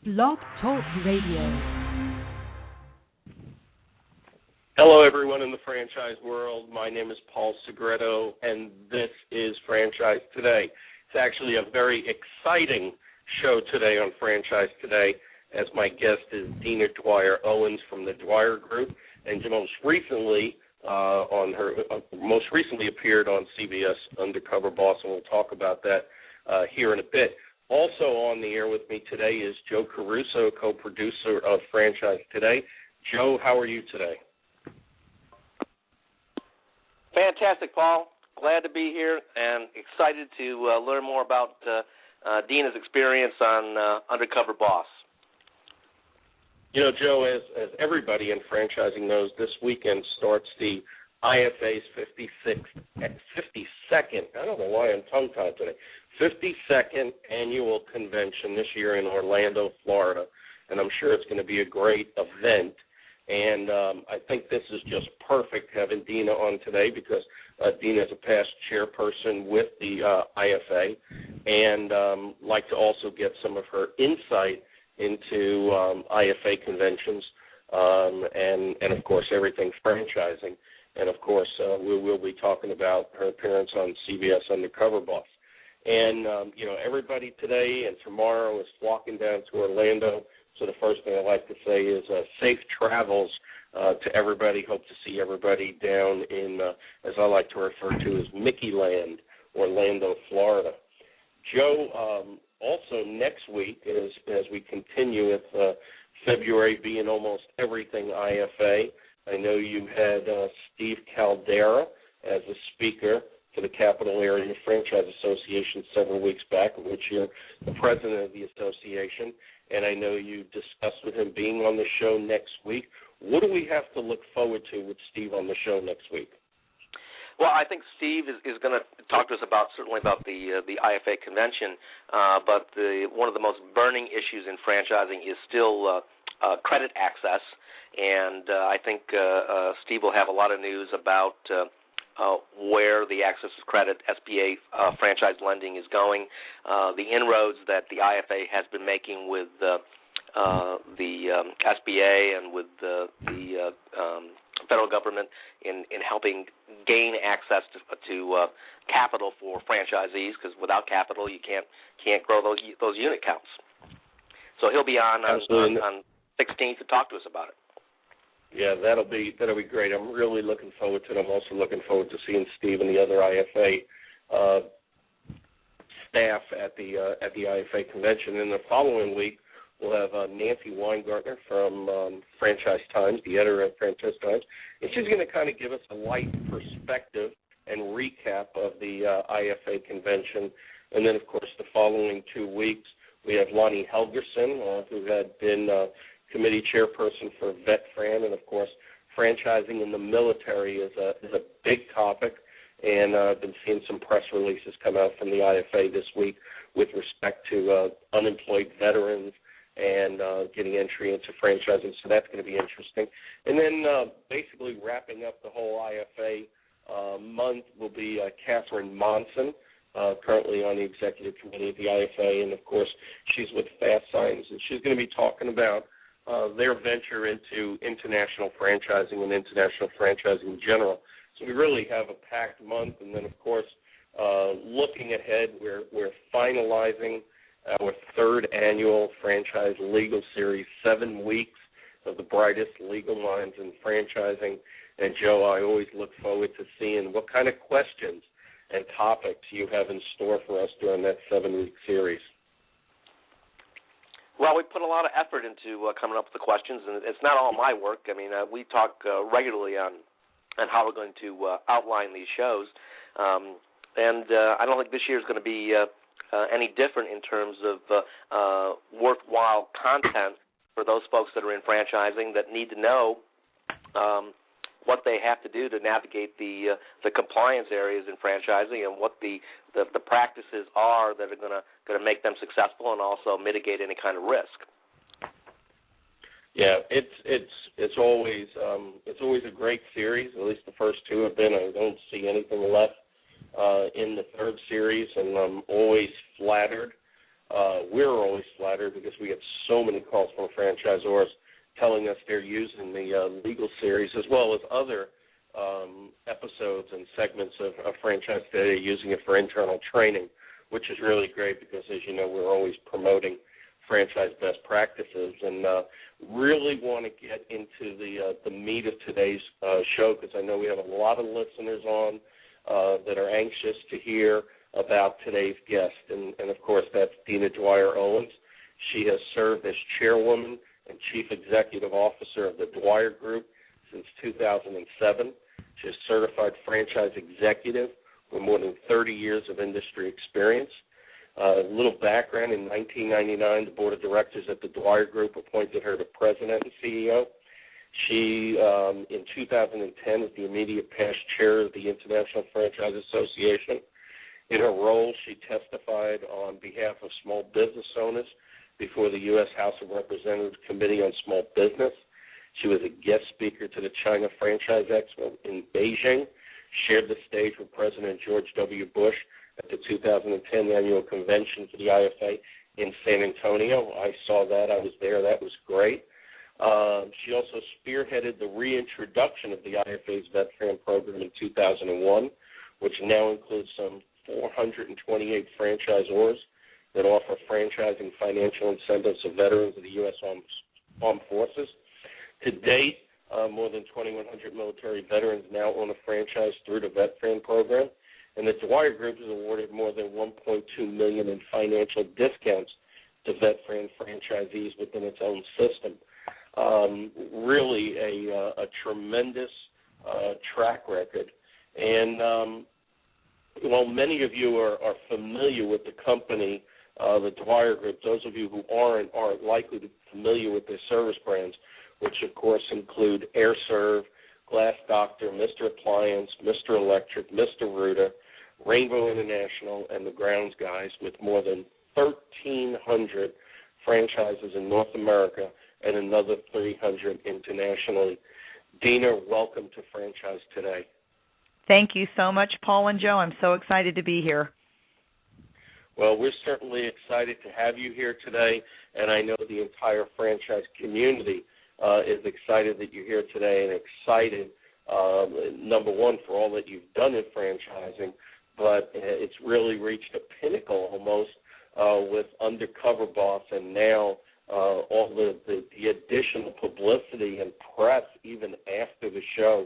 Blog Talk Radio. Hello, everyone in the franchise world. My name is Paul Segreto, and this is Franchise Today. It's actually a very exciting show today on Franchise Today, as my guest is Dina Dwyer-Owens from the Dwyer Group, and most recently appeared on CBS Undercover Boss, and we'll talk about that here in a bit. Also on the air with me today is Joe Caruso, co-producer of Franchise Today. Joe, how are you today? Fantastic, Paul. Glad to be here and excited to learn more about Dina's experience on Undercover Boss. You know, Joe, as everybody in franchising knows, this weekend starts the IFA's 52nd, I don't know why I'm tongue-tied today, 52nd annual convention this year in Orlando, Florida, and I'm sure it's going to be a great event. And I think this is just perfect having Dina on today because Dina is a past chairperson with the IFA, and like to also get some of her insight into IFA conventions and of course, everything franchising. And, of course, we will be talking about her appearance on CBS Undercover Boss. And, everybody today and tomorrow is flocking down to Orlando. So the first thing I'd like to say is safe travels to everybody. Hope to see everybody down in, as I like to refer to as Mickey Land, Orlando, Florida. Joe, also next week, as we continue with February being almost everything IFA, I know you had Steve Caldera as a speaker to the Capital Area Franchise Association several weeks back, in which you're the president of the association, and I know you discussed with him being on the show next week. What do we have to look forward to with Steve on the show next week? Well, I think Steve is going to talk to us certainly about the IFA convention, but one of the most burning issues in franchising is still credit access, and I think Steve will have a lot of news about where the access to credit, SBA franchise lending is going, the inroads that the IFA has been making with the SBA and with the federal government in helping gain access to capital for franchisees, because without capital you can't grow those unit counts. So he'll be on 16th to talk to us about it. Yeah, that'll be great. I'm really looking forward to it. I'm also looking forward to seeing Steve and the other IFA staff at the IFA convention. And the following week, we'll have Nancy Weingartner from Franchise Times, the editor of Franchise Times, and she's going to kind of give us a light perspective and recap of the IFA convention. And then, of course, the following 2 weeks, we have Lonnie Helgerson, who had been committee chairperson for VetFran, and, of course, franchising in the military is a big topic, and I've been seeing some press releases come out from the IFA this week with respect to unemployed veterans and getting entry into franchising, so that's going to be interesting. And then basically wrapping up the whole IFA month will be Catherine Monson, currently on the executive committee of the IFA, and, of course, she's with Fast Signs, and she's going to be talking about their venture into international franchising and international franchising in general. So we really have a packed month, and then, of course, looking ahead, we're finalizing our third annual Franchise Legal Series, 7 weeks of the brightest legal minds in franchising. And, Joe, I always look forward to seeing what kind of questions and topics you have in store for us during that 7-week series. Well, we put a lot of effort into coming up with the questions, and it's not all my work. I mean, we talk regularly on how we're going to outline these shows, and I don't think this year is going to be any different in terms of worthwhile content for those folks that are in franchising that need to know what they have to do to navigate the compliance areas in franchising and what the practices are that are going to make them successful and also mitigate any kind of risk. Yeah, it's always a great series. At least the first 2 have been. I don't see anything left in the third series, and I'm always flattered we're always flattered because we get so many calls from franchisors telling us they're using the legal series as well as other episodes and segments of Franchise Today, using it for internal training, which is really great because, as you know, we're always promoting franchise best practices, and really want to get into the meat of today's show, because I know we have a lot of listeners on that are anxious to hear about today's guest, and of course that's Dina Dwyer-Owens. She has served as Chairwoman and Chief Executive Officer of the Dwyer Group since 2007. She's a certified franchise executive with more than 30 years of industry experience. A little background: in 1999, the board of directors at the Dwyer Group appointed her to president and CEO. She, in 2010, is the immediate past chair of the International Franchise Association. In her role, she testified on behalf of small business owners before the U.S. House of Representatives Committee on Small Business. She was a guest speaker to the China Franchise Expo in Beijing, shared the stage with President George W. Bush at the 2010 annual convention for the IFA in San Antonio. I saw that. I was there. That was great. She also spearheaded the reintroduction of the IFA's Vet Fan program in 2001, which now includes some 428 franchisors that offer franchising financial incentives to veterans of the U.S. Armed Forces. To date, more than 2,100 military veterans now own a franchise through the Vet Fan program, and the Dwyer Group has awarded more than $1.2 million in financial discounts to Vet Fan franchisees within its own system. Really a tremendous track record. And while many of you are familiar with the company, the Dwyer Group, those of you who aren't likely to be familiar with their service brands, which of course include AirServe, Glass Doctor, Mr. Appliance, Mr. Electric, Mr. Rooter, Rainbow International, and the Grounds Guys, with more than 1,300 franchises in North America and another 300 internationally. Dina, welcome to Franchise Today. Thank you so much, Paul and Joe. I'm so excited to be here. Well, we're certainly excited to have you here today, and I know the entire franchise community is excited that you're here today, and excited, number one, for all that you've done in franchising, but it's really reached a pinnacle almost with Undercover Boss, and now all the additional publicity and press even after the show.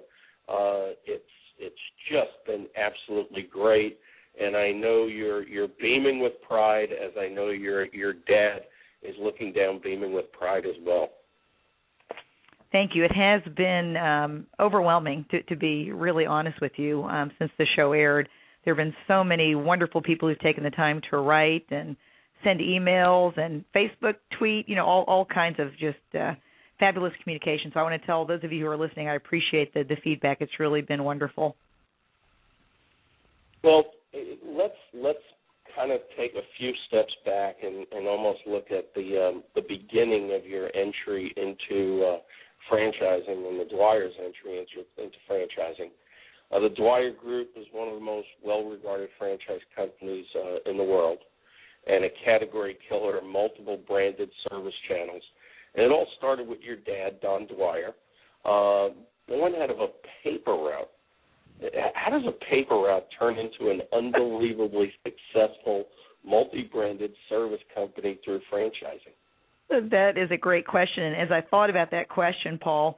It's just been absolutely great, and I know you're beaming with pride, as I know your dad is looking down beaming with pride as well. Thank you. It has been overwhelming, to be really honest with you, since the show aired. There have been so many wonderful people who've taken the time to write and send emails and Facebook tweet, all kinds of just fabulous communication. So I want to tell those of you who are listening, I appreciate the feedback. It's really been wonderful. Well, let's kind of take a few steps back and almost look at the beginning of your entry into franchising and the Dwyer's entry into franchising. The Dwyer Group is one of the most well-regarded franchise companies in the world, and a category killer in multiple branded service channels. And it all started with your dad, Don Dwyer, born out of a paper route. How does a paper route turn into an unbelievably successful multi-branded service company through franchising? That is a great question. And as I thought about that question, Paul,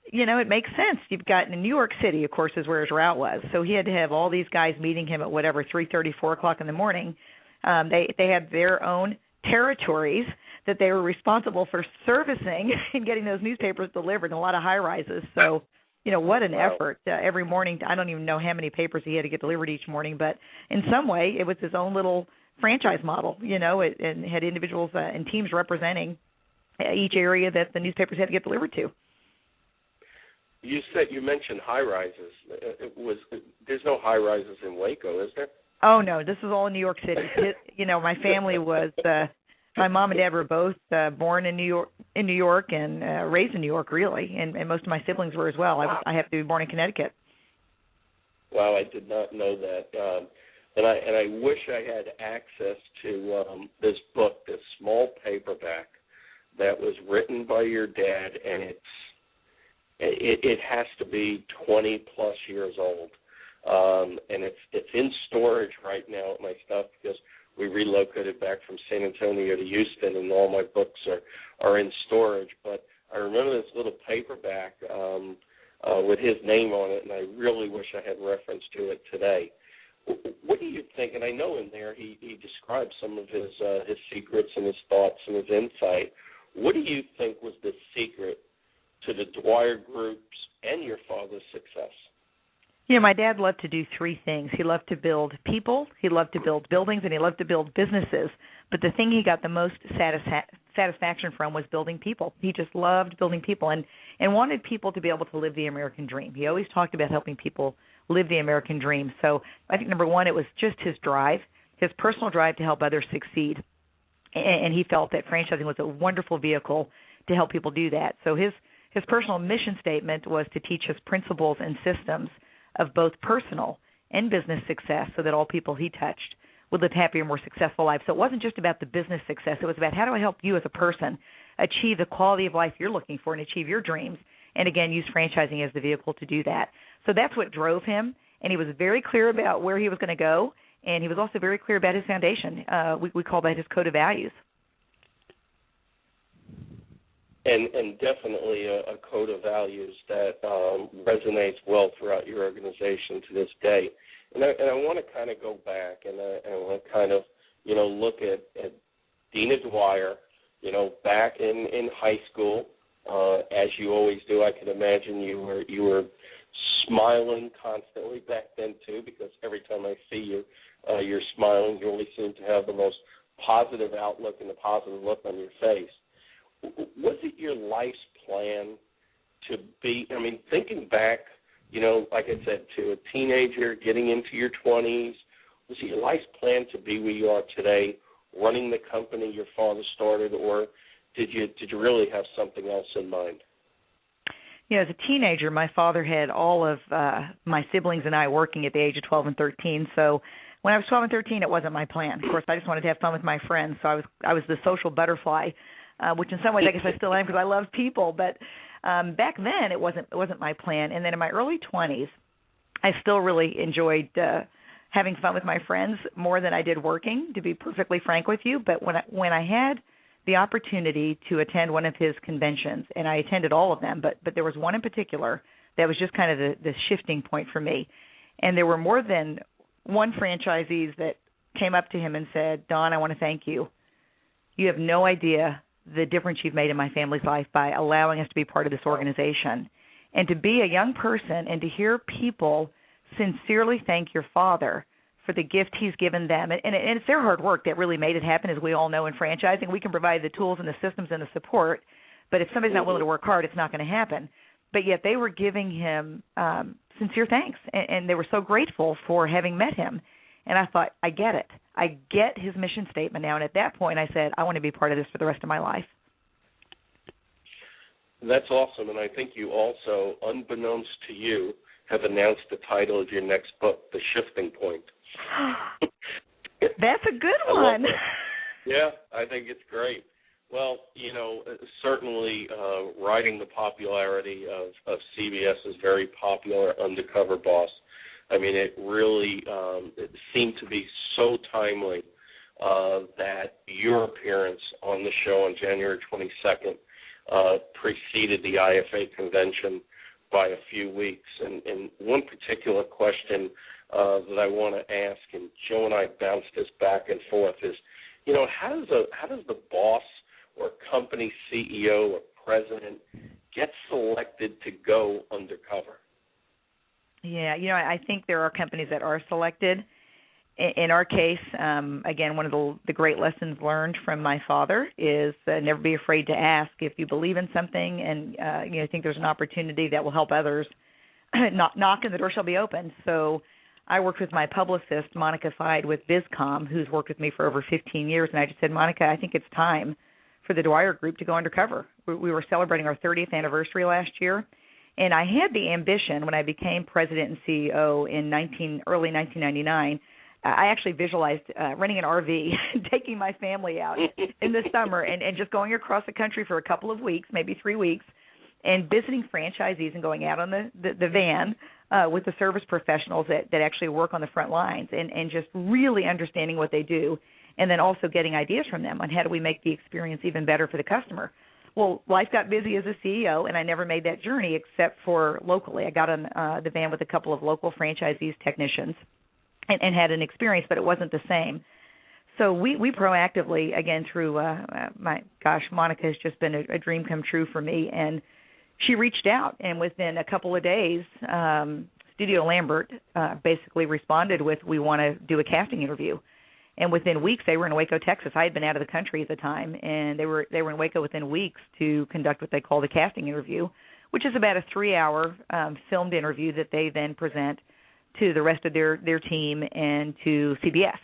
it makes sense. You've got in New York City, of course, is where his route was. So he had to have all these guys meeting him at 3:30, 4 o'clock in the morning. They had their own territories that they were responsible for servicing and getting those newspapers delivered, and a lot of high-rises. So, what an effort every morning. I don't even know how many papers he had to get delivered each morning, but in some way it was his own little franchise model, and had individuals and teams representing each area that the newspapers had to get delivered to. You mentioned high-rises. There's no high-rises in Waco, is there? Oh, no, this is all in New York City. My family was, my mom and dad were both born in New York and raised in New York, really, and most of my siblings were as well. I happened to be born in Connecticut. Wow, I did not know that. And I wish I had access to this book, this small paperback that was written by your dad, and it has to be 20 plus years old, and it's in storage right now at my stuff because we relocated back from San Antonio to Houston, and all my books are in storage. But I remember this little paperback with his name on it, and I really wish I had reference to it today. What do you think? And I know in there he describes some of his secrets and his thoughts and his insight. What do you think was the secret to the Dwyer Group's and your father's success? You know, my dad loved to do three things. He loved to build people, he loved to build buildings, and he loved to build businesses. But the thing he got the most satisfaction from was building people. He just loved building people and wanted people to be able to live the American dream. He always talked about helping people live the American dream. So I think, number one, it was just his drive, his personal drive to help others succeed. And he felt that franchising was a wonderful vehicle to help people do that. So his personal mission statement was to teach us principles and systems of both personal and business success so that all people he touched would live happier, more successful lives. So it wasn't just about the business success. It was about how do I help you as a person achieve the quality of life you're looking for and achieve your dreams, and, again, use franchising as the vehicle to do that. So that's what drove him, and he was very clear about where he was going to go, and he was also very clear about his foundation. We call that his code of values. And definitely a code of values that resonates well throughout your organization to this day. And I want to kind of go back and I want to kind of, look at Dina Dwyer, back in high school. As you always do, I can imagine you were smiling constantly back then too, because every time I see you, you're smiling. You always seem to have the most positive outlook and a positive look on your face. Was it your life's plan to be, thinking back, like I said, to a teenager getting into your 20s, was it your life's plan to be where you are today, running the company your father started, or did you really have something else in mind? As a teenager, my father had all of my siblings and I working at the age of 12 and 13, so when I was 12 and 13, it wasn't my plan. Of course, I just wanted to have fun with my friends, so I was the social butterfly, which in some ways I guess I still am because I love people. But back then it wasn't my plan. And then in my early 20s, I still really enjoyed having fun with my friends more than I did working, to be perfectly frank with you. But when I had the opportunity to attend one of his conventions, and I attended all of them, but there was one in particular that was just kind of the shifting point for me. And there were more than one franchisees that came up to him and said, "Don, I want to thank you. You have no idea the difference you've made in my family's life by allowing us to be part of this organization." And to be a young person and to hear people sincerely thank your father for the gift he's given them. And it's their hard work that really made it happen, as we all know in franchising. We can provide the tools and the systems and the support, but if somebody's not willing to work hard, it's not going to happen. But yet they were giving him sincere thanks, and they were so grateful for having met him. And I thought, I get it. I get his mission statement now. And at that point, I said, I want to be part of this for the rest of my life. That's awesome. And I think you also, unbeknownst to you, have announced the title of your next book, The Shifting Point. That's a good one. Yeah, I think it's great. Well, certainly riding the popularity of CBS's very popular Undercover Boss, it really it seemed to be so timely that your appearance on the show on January 22nd preceded the IFA convention by a few weeks. And one particular question that I want to ask, and Joe and I bounced this back and forth, is, how does the boss or company CEO or president get selected to go undercover? Yeah, I think there are companies that are selected. In our case, again, one of the great lessons learned from my father is never be afraid to ask. If you believe in something and think there's an opportunity that will help others, knock and the door shall be opened. So I worked with my publicist, Monica Fide, with Bizcom, who's worked with me for over 15 years, and I just said, Monica, I think it's time for the Dwyer Group to go undercover. We were celebrating our 30th anniversary last year, and I had the ambition when I became president and CEO in early 1999 I actually visualized renting an RV and taking my family out in the summer and just going across the country for a couple of weeks, maybe 3 weeks, and visiting franchisees and going out on the van with the service professionals that actually work on the front lines and just really understanding what they do, and then also getting ideas from them on how do we make the experience even better for the customer. Well, life got busy as a CEO, and I never made that journey except for locally. I got on the van with a couple of local franchisees, technicians, and had an experience, but it wasn't the same. So we proactively, again, through, Monica has just been a dream come true for me, and she reached out, and within a couple of days, Studio Lambert basically responded with, we want to do a casting interview. And within weeks, they were in Waco, Texas. I had been out of the country at the time, and they were in Waco within weeks to conduct what they call the casting interview, which is about a 3-hour filmed interview that they then present to the rest of their team and to CBS.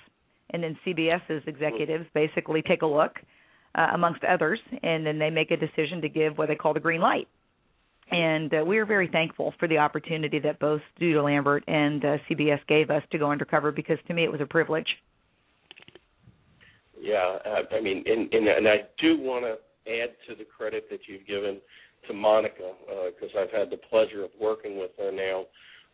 And then CBS's executives basically take a look, amongst others, and then they make a decision to give what they call the green light. And we are very thankful for the opportunity that both Studio Lambert and CBS gave us to go undercover, because to me it was a privilege. Yeah, I mean, and I do want to add to the credit that you've given to Monica, because I've had the pleasure of working with her now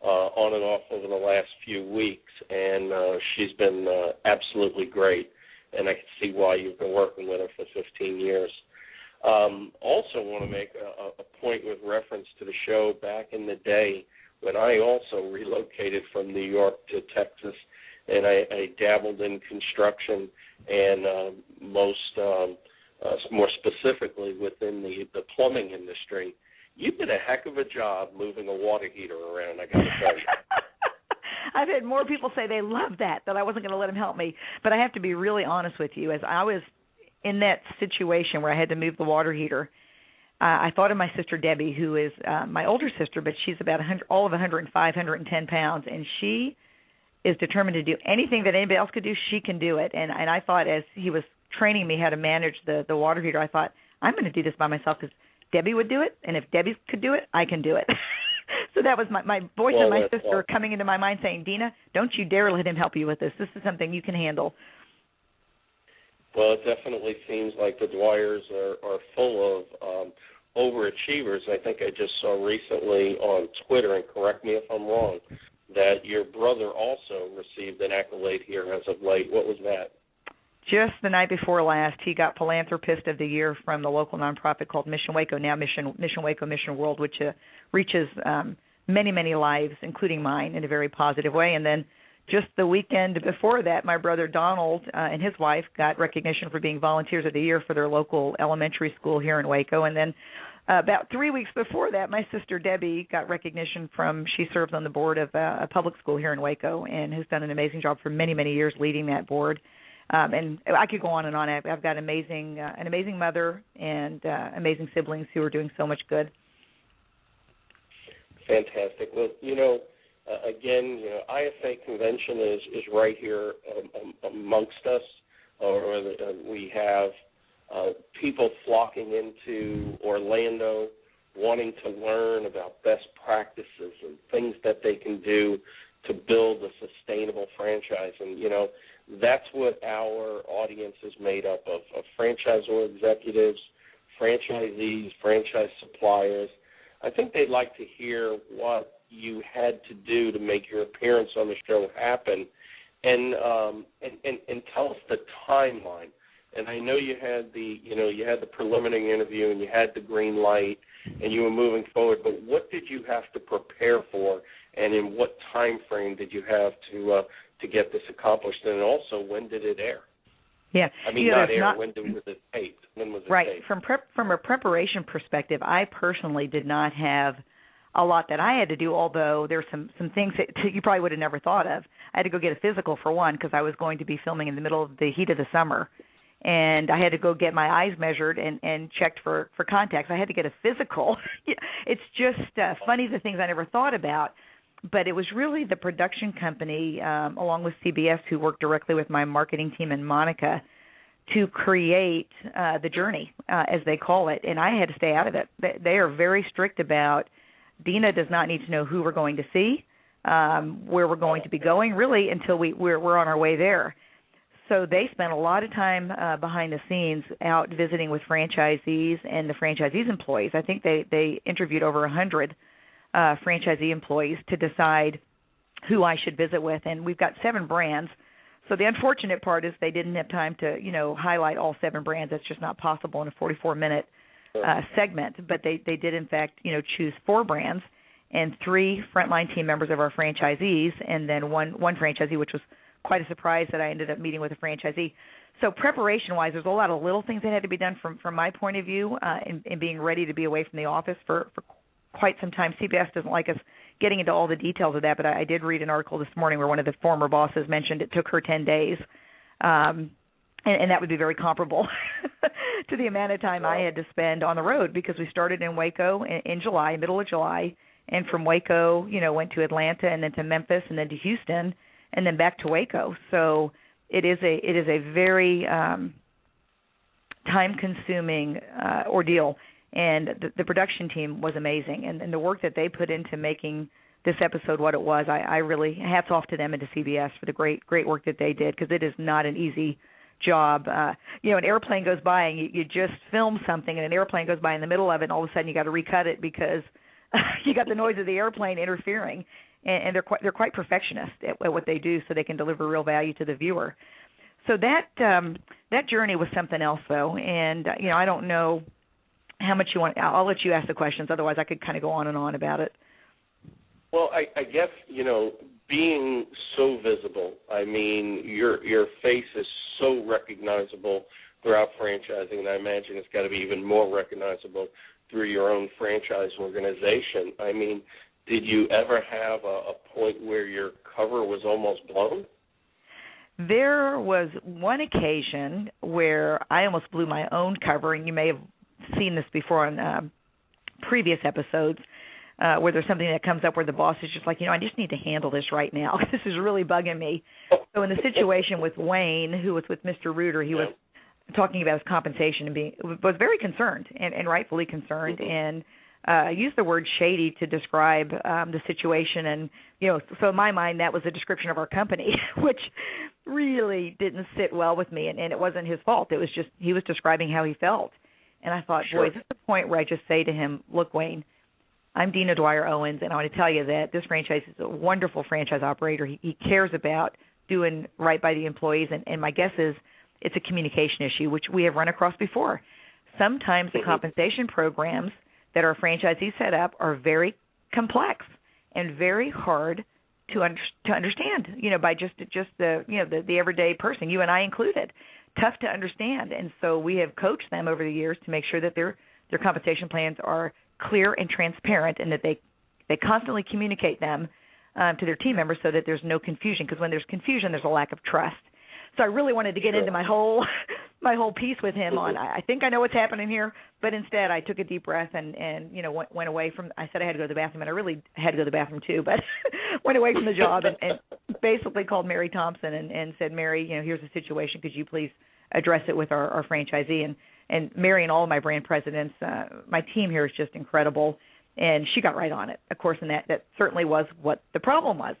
on and off over the last few weeks, and she's been absolutely great, and I can see why you've been working with her for 15 years. Also want to make a point with reference to the show back in the day when I also relocated from New York to Texas, and I dabbled in construction and more specifically within the plumbing industry. You did a heck of a job moving a water heater around, I got to tell you. I've had more people say they love that I wasn't going to let them help me. But I have to be really honest with you. As I was in that situation where I had to move the water heater, I thought of my sister Debbie, who is my older sister, but she's about all of 105, 110 pounds, and she is determined to do anything that anybody else could do, she can do it. And I thought, as he was training me how to manage the water heater, I thought, I'm going to do this by myself because Debbie would do it, and if Debbie could do it, I can do it. So that was my voice of my sister coming into my mind saying, Dina, don't you dare let him help you with this. This is something you can handle. Well, it definitely seems like the Dwyers are full of overachievers. I think I just saw recently on Twitter, and correct me if I'm wrong, that your brother also received an accolade here as of late. What was that? Just the night before last, he got Philanthropist of the Year from the local nonprofit called Mission Waco, now Mission Waco, Mission World, which reaches many, many lives, including mine, in a very positive way. And then just the weekend before that, my brother Donald and his wife got recognition for being Volunteers of the Year for their local elementary school here in Waco. And then about 3 weeks before that, my sister Debbie got recognition she serves on the board of a public school here in Waco and has done an amazing job for many, many years leading that board. And I could go on and on. I've got an amazing mother and amazing siblings who are doing so much good. Fantastic. Well, again, IFA convention is right here amongst us. We have people flocking into Orlando wanting to learn about best practices and things that they can do to build a sustainable franchise. And, that's what our audience is made up of franchisor executives, franchisees, franchise suppliers. I think they'd like to hear what you had to do to make your appearance on the show happen, and tell us the timeline. And I know you had the preliminary interview and you had the green light and you were moving forward, but what did you have to prepare for, and in what time frame did you have to get this accomplished? And also, when did it air? Yeah, I mean, not air. When was it taped? When was it right taped? From a preparation perspective, I personally did not have a lot that I had to do, although there's some things that you probably would have never thought of. I had to go get a physical, for one, because I was going to be filming in the middle of the heat of the summer. And I had to go get my eyes measured and checked for contacts. I had to get a physical. It's just funny, the things I never thought about. But it was really the production company, along with CBS, who worked directly with my marketing team and Monica, to create the journey, as they call it. And I had to stay out of it. They are very strict about, Dina does not need to know who we're going to see. where we're going to be going, really, until we're on our way there. So they spent a lot of time behind the scenes out visiting with franchisees and the franchisees' employees. I think they interviewed over 100 franchisee employees to decide who I should visit with. And we've got 7 brands. So the unfortunate part is they didn't have time to, highlight all 7 brands. That's just not possible in a 44-minute segment. But they did, in fact, choose 4 brands and 3 frontline team members of our franchisees, and then one franchisee, which was quite a surprise that I ended up meeting with a franchisee. So preparation-wise, there's a lot of little things that had to be done from my point of view in being ready to be away from the office for quite some time. CBS doesn't like us getting into all the details of that, but I did read an article this morning where one of the former bosses mentioned it took her 10 days, and that would be very comparable to the amount of time I had to spend on the road, because we started in Waco in July, middle of July, and from Waco, went to Atlanta and then to Memphis and then to Houston, and then back to Waco. So it is a very time-consuming ordeal, and the production team was amazing, and the work that they put into making this episode what it was, I really, hats off to them and to CBS for the great work that they did, because it is not an easy job. An airplane goes by and you just film something, and an airplane goes by in the middle of it, and all of a sudden you got to recut it because you got the noise of the airplane interfering. And they're quite perfectionist at what they do, so they can deliver real value to the viewer. So that journey was something else, though. And I don't know how much you want. I'll let you ask the questions. Otherwise, I could kind of go on and on about it. Well, I guess being so visible. I mean, your face is so recognizable throughout franchising, and I imagine it's got to be even more recognizable through your own franchise organization. I mean, did you ever have a point where your cover was almost blown? There was one occasion where I almost blew my own cover, and you may have seen this before on previous episodes, where there's something that comes up where the boss is just like, I just need to handle this right now. This is really bugging me. So in the situation with Wayne, who was with Mr. Reuter, he was talking about his compensation and was very concerned and rightfully concerned, and used the word shady to describe the situation. And, so in my mind, that was a description of our company, which really didn't sit well with me. And it wasn't his fault. It was just he was describing how he felt. And I thought, boy, this is the point where I just say to him, look, Wayne, I'm Dina Dwyer-Owens, and I want to tell you that this franchise is a wonderful franchise operator. He cares about doing right by the employees. And my guess is it's a communication issue, which we have run across before. Sometimes the compensation programs that our franchisees set up are very complex and very hard to understand, by just the everyday person, you and I included. Tough to understand. And so we have coached them over the years to make sure that their compensation plans are clear and transparent, and that they constantly communicate them to their team members so that there's no confusion, because when there's confusion, there's a lack of trust. So I really wanted to get into my whole piece with him on, I think I know what's happening here, but instead I took a deep breath and went away from, I said I had to go to the bathroom, and I really had to go to the bathroom too, but went away from the job and basically called Mary Thompson and said, Mary, here's the situation. Could you please address it with our franchisee? And Mary and all of my brand presidents, my team here is just incredible, and she got right on it, of course, and that certainly was what the problem was.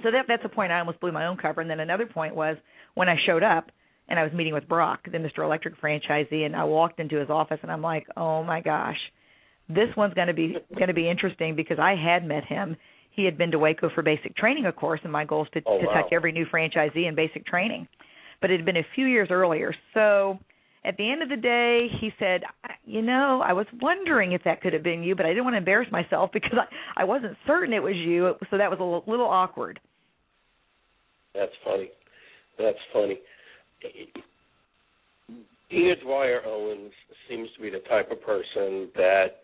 So that's a point I almost blew my own cover. And then another point was when I showed up and I was meeting with Brock, the Mr. Electric franchisee, and I walked into his office and I'm like, oh my gosh, this one's going to be interesting, because I had met him. He had been to Waco for basic training, of course, and my goal is to touch every new franchisee in basic training. But it had been a few years earlier. So at the end of the day, he said, I was wondering if that could have been you, but I didn't want to embarrass myself because I wasn't certain it was you. So that was a little awkward. That's funny. Dina Dwyer-Owens seems to be the type of person that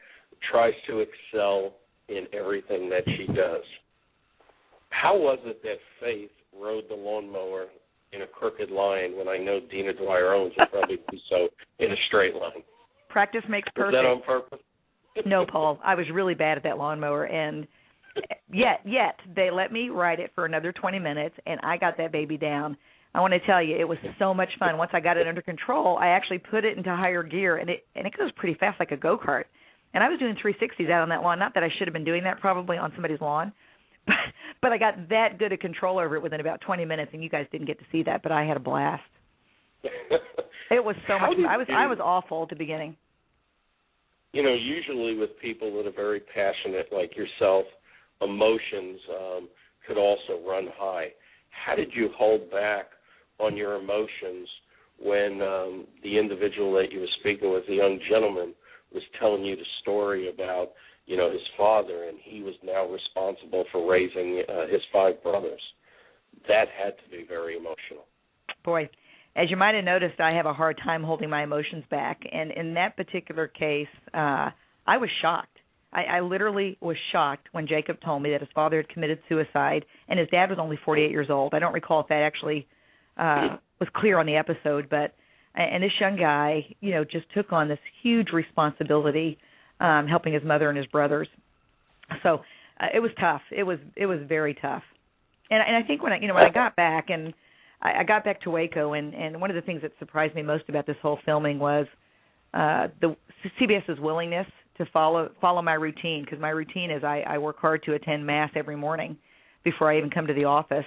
tries to excel in everything that she does. How was it that Faith rode the lawnmower in a crooked line when I know Dina Dwyer-Owens would probably do so in a straight line? Practice makes perfect. Was that on purpose? No, Paul. I was really bad at that lawnmower, and yet they let me ride it for another 20 minutes, and I got that baby down. I want to tell you, it was so much fun. Once I got it under control, I actually put it into higher gear, and it goes pretty fast, like a go-kart. And I was doing 360s out on that lawn. Not that I should have been doing that probably on somebody's lawn, But I got that good a control over it within about 20 minutes, and you guys didn't get to see that, but I had a blast. It was so much. I was awful at the beginning. You know, usually with people that are very passionate like yourself, emotions could also run high. How did you hold back on your emotions when the individual that you were speaking with, the young gentleman, was telling you the story about, you know, his father, and he was now responsible for raising his 5 brothers? That had to be very emotional. Boy, as you might have noticed, I have a hard time holding my emotions back. And in that particular case, I was shocked. I literally was shocked when Jacob told me that his father had committed suicide, and his dad was only 48 years old. I don't recall if that actually was clear on the episode, but and this young guy, you know, just took on this huge responsibility, helping his mother and his brothers. So it was tough. It was very tough. And I think when I got back, and I got back to Waco, and one of the things that surprised me most about this whole filming was the CBS's willingness to follow my routine, because my routine is I work hard to attend Mass every morning before I even come to the office.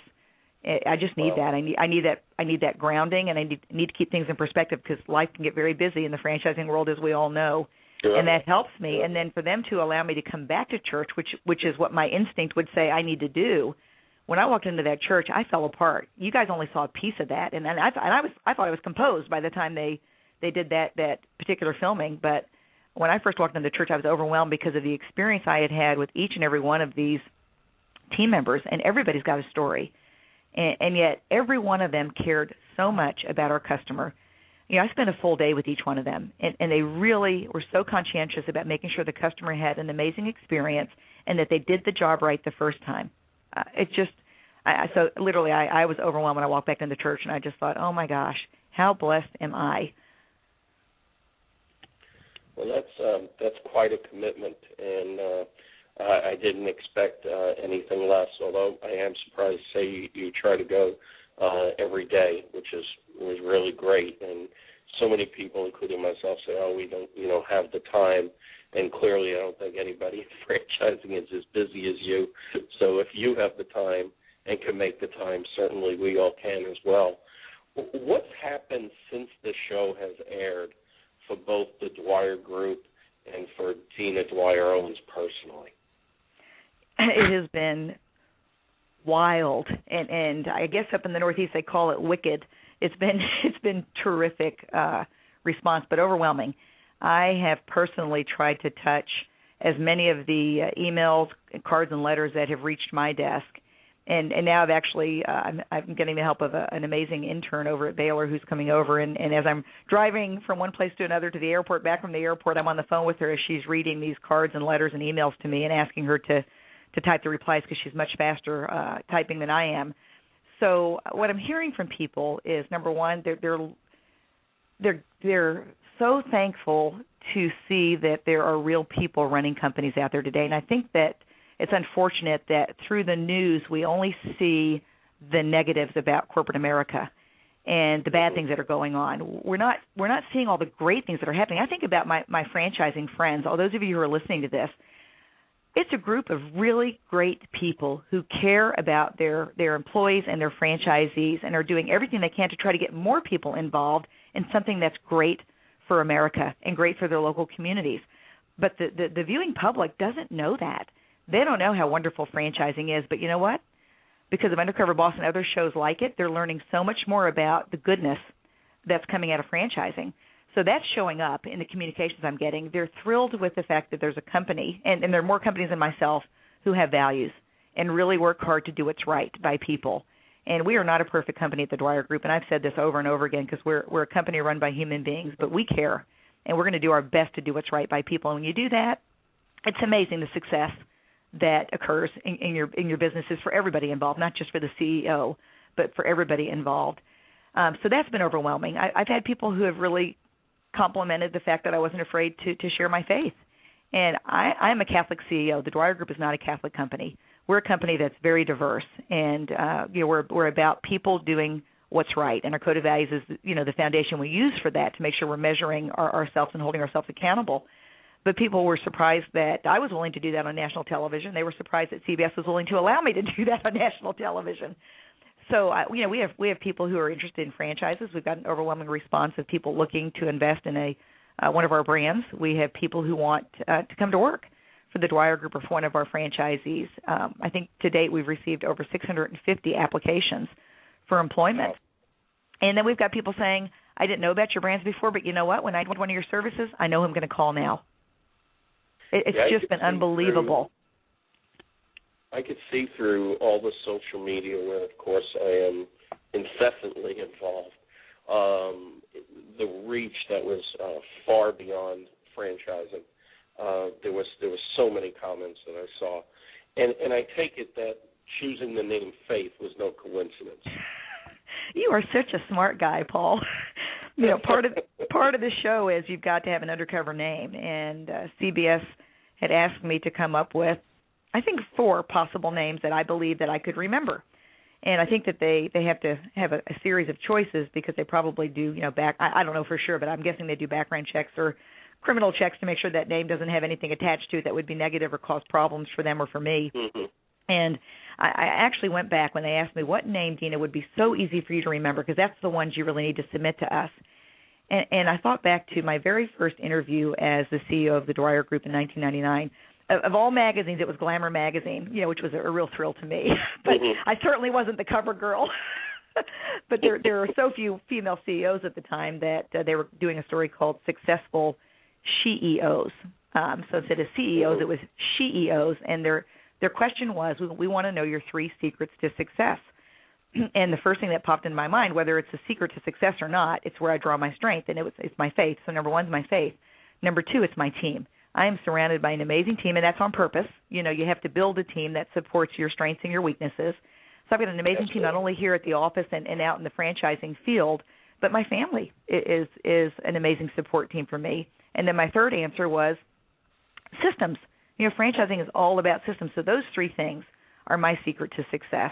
I just need that. I need that grounding, and I need to keep things in perspective, because life can get very busy in the franchising world, as we all know. Yeah. And that helps me. Yeah. And then for them to allow me to come back to church, which is what my instinct would say I need to do. When I walked into that church, I fell apart. You guys only saw a piece of that, and I thought I was composed by the time they did that particular filming. But when I first walked into the church, I was overwhelmed because of the experience I had with each and every one of these team members, and everybody's got a story. And yet every one of them cared so much about our customer. You know, I spent a full day with each one of them, and they really were so conscientious about making sure the customer had an amazing experience and that they did the job right the first time. So literally I was overwhelmed when I walked back into the church, and I just thought, oh, my gosh, how blessed am I? Well, that's quite a commitment, and I didn't expect anything less, although I am surprised to say you try to go every day, which was really great. And so many people, including myself, say, oh, we don't have the time. And clearly I don't think anybody in franchising is as busy as you. So if you have the time and can make the time, certainly we all can as well. What's happened since the show has aired for both the Dwyer Group and for Dina Dwyer-Owens personally? It has been wild, and I guess up in the Northeast they call it wicked. It's been terrific response, but overwhelming. I have personally tried to touch as many of the emails, cards, and letters that have reached my desk, and now I've actually I'm getting the help of an amazing intern over at Baylor who's coming over, and as I'm driving from one place to another to the airport, back from the airport, I'm on the phone with her as she's reading these cards and letters and emails to me and asking her to type the replies, because she's much faster typing than I am. So what I'm hearing from people is, number one, they're so thankful to see that there are real people running companies out there today. And I think that it's unfortunate that through the news we only see the negatives about corporate America and the bad things that are going on. We're not seeing all the great things that are happening. I think about my franchising friends, all those of you who are listening to this. It's a group of really great people who care about their employees and their franchisees and are doing everything they can to try to get more people involved in something that's great for America and great for their local communities. But the viewing public doesn't know that. They don't know how wonderful franchising is. But you know what? Because of Undercover Boss and other shows like it, they're learning so much more about the goodness that's coming out of franchising. So that's showing up in the communications I'm getting. They're thrilled with the fact that there's a company, and there are more companies than myself, who have values and really work hard to do what's right by people. And we are not a perfect company at the Dwyer Group, and I've said this over and over again, because we're a company run by human beings, but we care, and we're going to do our best to do what's right by people. And when you do that, it's amazing the success that occurs in your businesses for everybody involved, not just for the CEO, but for everybody involved. So that's been overwhelming. I've had people who have really complimented the fact that I wasn't afraid to share my faith. And I'm a Catholic CEO. The Dwyer Group is not a Catholic company. We're a company that's very diverse, and we're about people doing what's right. And our code of values is the foundation we use for that, to make sure we're measuring ourselves and holding ourselves accountable. But people were surprised that I was willing to do that on national television. They were surprised that CBS was willing to allow me to do that on national television. So, we have people who are interested in franchises. We've got an overwhelming response of people looking to invest in one of our brands. We have people who want to come to work for the Dwyer Group or for one of our franchisees. I think to date we've received over 650 applications for employment. And then we've got people saying, I didn't know about your brands before, but you know what? When I want one of your services, I know who I'm going to call now. It's just been unbelievable. I could see through all the social media where, of course, I am incessantly involved, the reach that was far beyond franchising. There was so many comments that I saw. And I take it that choosing the name Faith was no coincidence. You are such a smart guy, Paul. Part of the show is you've got to have an undercover name, and CBS had asked me to come up with, I think, 4 possible names that I believe that I could remember. And I think that they have to have a series of choices because they probably do, I don't know for sure, but I'm guessing they do background checks or criminal checks to make sure that name doesn't have anything attached to it that would be negative or cause problems for them or for me. Mm-hmm. And I actually went back when they asked me what name, Dina, would be so easy for you to remember because that's the ones you really need to submit to us. And I thought back to my very first interview as the CEO of the Dwyer Group in 1999. Of all magazines, it was Glamour magazine, which was a real thrill to me. But I certainly wasn't the cover girl. But there were so few female CEOs at the time that they were doing a story called Successful She-EOs. So instead of CEOs, it was She-EOs, and their question was, we want to know your 3 secrets to success. And the first thing that popped in my mind, whether it's a secret to success or not, it's where I draw my strength, and it's my faith. So number 1 is my faith. Number 2, it's my team. I am surrounded by an amazing team, and that's on purpose. You have to build a team that supports your strengths and your weaknesses. So I've got an amazing team not only here at the office and out in the franchising field, but my family is an amazing support team for me. And then my third answer was systems. Franchising is all about systems. So those 3 things are my secret to success.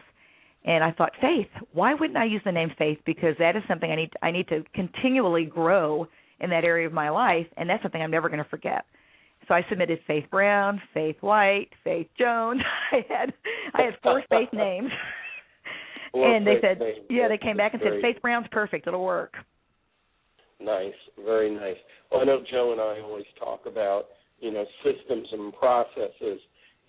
And I thought, Faith, why wouldn't I use the name Faith? Because that is something I need to continually grow in that area of my life, and that's something I'm never going to forget. So I submitted Faith Brown, Faith White, Faith Jones. I had 4 Faith names. And they said, they came back and said, Faith Brown's perfect. It'll work. Nice. Very nice. Well, I know Joe and I always talk about, systems and processes,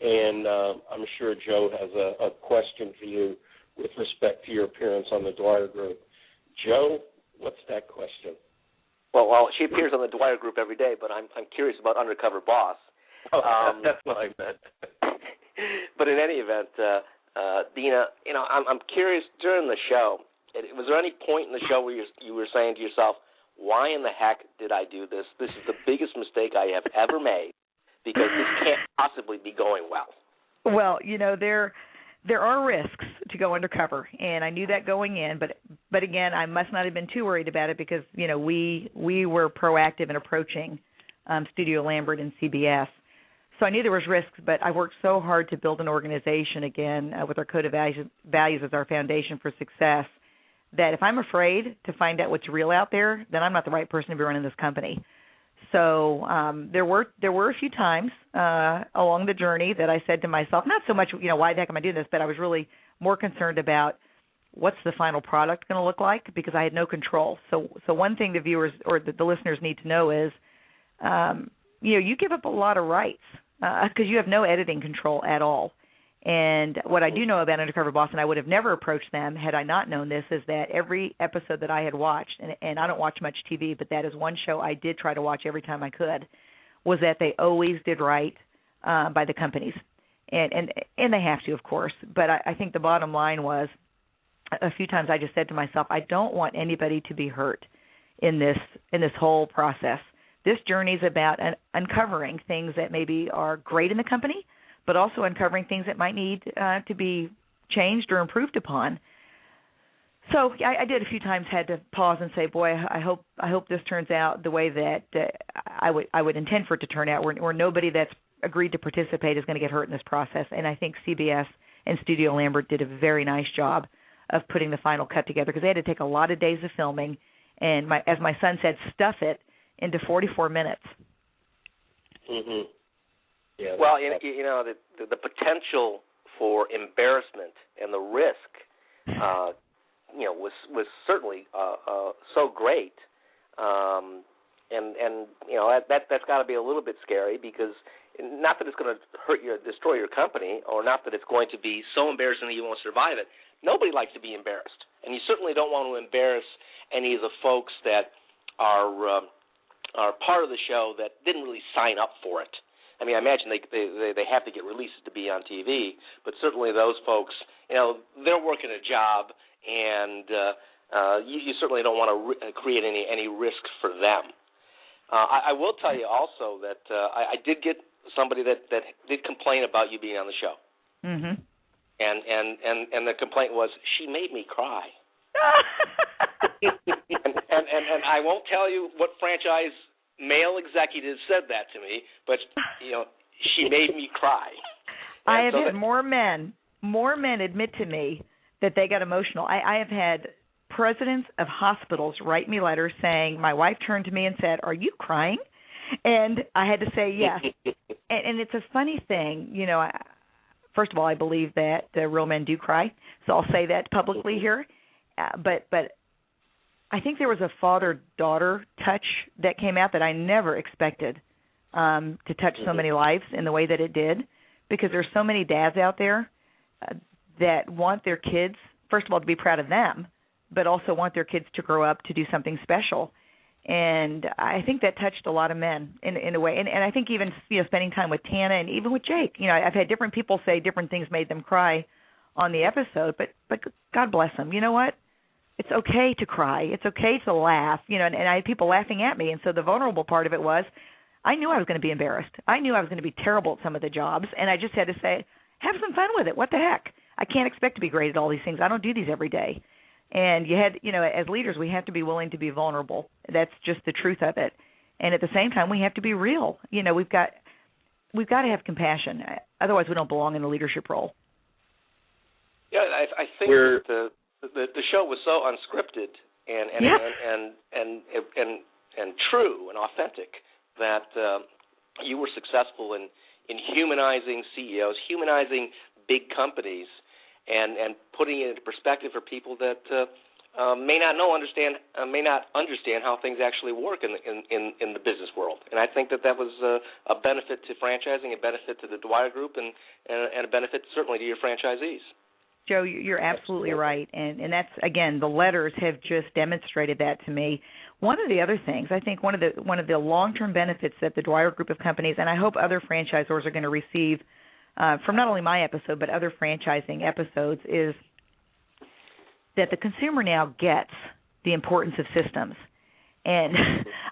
and I'm sure Joe has a question for you with respect to your appearance on the Dwyer Group. Joe, what's that question? Well, she appears on the Dwyer Group every day, but I'm curious about Undercover Boss. That's what I meant. But in any event, Dina, I'm curious, during the show, was there any point in the show where you were saying to yourself, why in the heck did I do this? This is the biggest mistake I have ever made because this can't possibly be going well. Well, there are risks to go undercover, and I knew that going in. But again, I must not have been too worried about it because we were proactive in approaching Studio Lambert and CBS. So I knew there was risks, but I worked so hard to build an organization again with our code of values as our foundation for success that if I'm afraid to find out what's real out there, then I'm not the right person to be running this company. So there were a few times along the journey that I said to myself, not so much, why the heck am I doing this, but I was really more concerned about what's the final product going to look like because I had no control. So one thing the viewers or the listeners need to know is, you give up a lot of rights because you have no editing control at all. And what I do know about Undercover Boss, and I would have never approached them had I not known this, is that every episode that I had watched, and I don't watch much TV, but that is one show I did try to watch every time I could, was that they always did right by the companies. And they have to, of course. But I think the bottom line was a few times I just said to myself, I don't want anybody to be hurt in this whole process. This journey is about uncovering things that maybe are great in the company, but also uncovering things that might need to be changed or improved upon. So I did a few times had to pause and say, boy, I hope this turns out the way that I would intend for it to turn out, where nobody that's agreed to participate is going to get hurt in this process. And I think CBS and Studio Lambert did a very nice job of putting the final cut together because they had to take a lot of days of filming and, as my son said, stuff it into 44 minutes. Mhm. Yeah. Well, you know, the potential for embarrassment and the risk, you know, was certainly so great, and you know that's got to be a little bit scary, because not that it's going to hurt you, destroy your company, or not that it's going to be so embarrassing that you won't survive it. Nobody likes to be embarrassed, and you certainly don't want to embarrass any of the folks that are part of the show that didn't really sign up for it. I mean, I imagine they have to get releases to be on TV, but certainly those folks, you know, they're working a job, and you certainly don't want to create any risk for them. I will tell you also that I did get somebody that did complain about you being on the show. Mm-hmm. And the complaint was, she made me cry. and I won't tell you what franchise male executive said that to me, but you know, she made me cry. I have had more men admit to me that they got emotional. I have had presidents of hospitals write me letters saying, my wife turned to me and said, "Are you crying?" And I had to say yes. And it's a funny thing, you know. First of all, I believe that real men do cry, so I'll say that publicly here. But I think there was a father-daughter touch that came out that I never expected to touch so many lives in the way that it did, because there's so many dads out there that want their kids, first of all, to be proud of them, but also want their kids to grow up to do something special. And I think that touched a lot of men in a way. And I think even, you know, spending time with Tana and even with Jake, you know, I've had different people say different things made them cry on the episode, but God bless them. You know what? It's okay to cry. It's okay to laugh, you know, and I had people laughing at me. And so the vulnerable part of it was, I knew I was going to be embarrassed. I knew I was going to be terrible at some of the jobs, and I just had to say, have some fun with it. What the heck? I can't expect to be great at all these things. I don't do these every day. And you had, you know, as leaders, we have to be willing to be vulnerable. That's just the truth of it. And at the same time, we have to be real. You know, we've got to have compassion. Otherwise, we don't belong in a leadership role. Yeah, I think that the show was so unscripted and true and authentic that you were successful in humanizing CEOs, humanizing big companies, and putting it into perspective for people that may not understand how things actually work in the business world. And I think that was a benefit to franchising, a benefit to the Dwyer Group, and a benefit certainly to your franchisees. Joe, you're absolutely right, and that's, again, the letters have just demonstrated that to me. One of the other things, I think one of the long-term benefits that the Dwyer Group of companies, and I hope other franchisors are going to receive from not only my episode but other franchising episodes, is that the consumer now gets the importance of systems. And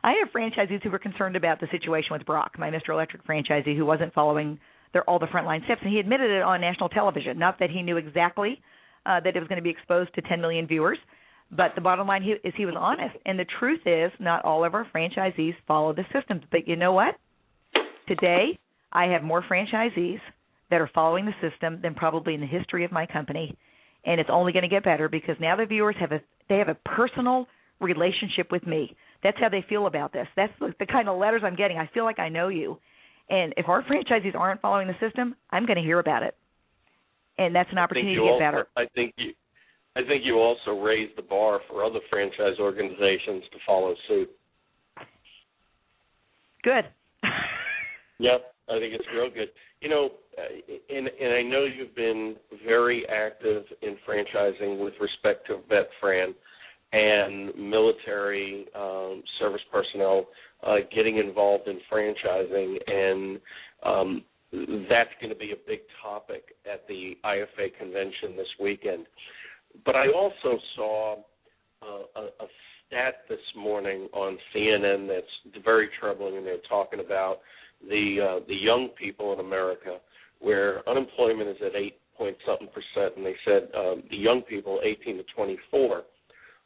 I have franchisees who were concerned about the situation with Brock, my Mr. Electric franchisee, who wasn't following all the frontline steps, and he admitted it on national television. Not that he knew exactly that it was going to be exposed to 10 million viewers, but the bottom line is he was honest. And the truth is, not all of our franchisees follow the systems. But you know what? Today, I have more franchisees that are following the system than probably in the history of my company, and it's only going to get better because now the viewers have a personal relationship with me. That's how they feel about this. That's the kind of letters I'm getting. I feel like I know you. And if our franchisees aren't following the system, I'm going to hear about it. And that's an opportunity to get better. I think you also raised the bar for other franchise organizations to follow suit. Good. Yep, I think it's real good. You know, and I know you've been very active in franchising with respect to VetFran and military service personnel getting involved in franchising, and that's going to be a big topic at the IFA convention this weekend. But I also saw a stat this morning on CNN that's very troubling, and they're talking about the young people in America, where unemployment is at 8-point-something%, and they said the young people 18 to 24,